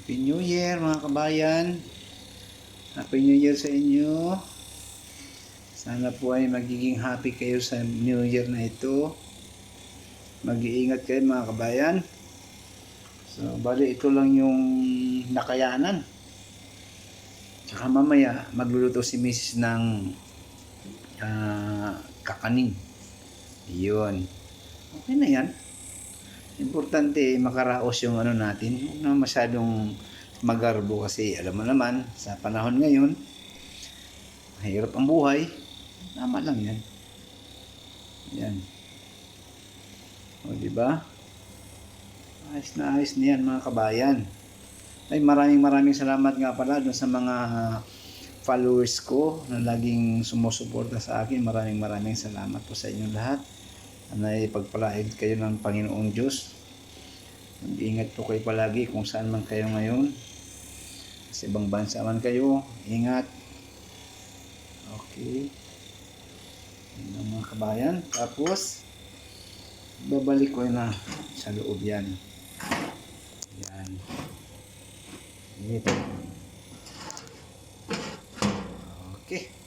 Happy New Year mga kabayan. Happy New Year sa inyo. Sana po ay magiging happy kayo sa New Year na ito. Mag-iingat kayo mga kabayan. So, bali ito lang yung nakayanan. Tsaka mamaya magluluto si Mrs. ng kakanin. Yun. Okay na yan. Importante makaraos yung ano natin. Huwag na masyadong magarbo kasi alam mo naman sa panahon ngayon mahirap ang buhay. Tama lang yan. Yan. O diba? Ayos na yan mga kabayan. Ay maraming salamat nga pala dun sa mga followers ko na laging sumusuporta sa akin. Maraming salamat po sa inyong lahat. Anay pagpalain kayo ng Panginoong Diyos. Mag-ingat po kayo palagi kung saan man kayo ngayon. Sa ibang bansa man kayo, ingat. Okay. Yan mga kabayan. Tapos, babalik ko na sa loob yan. Yan. Dito. Okay.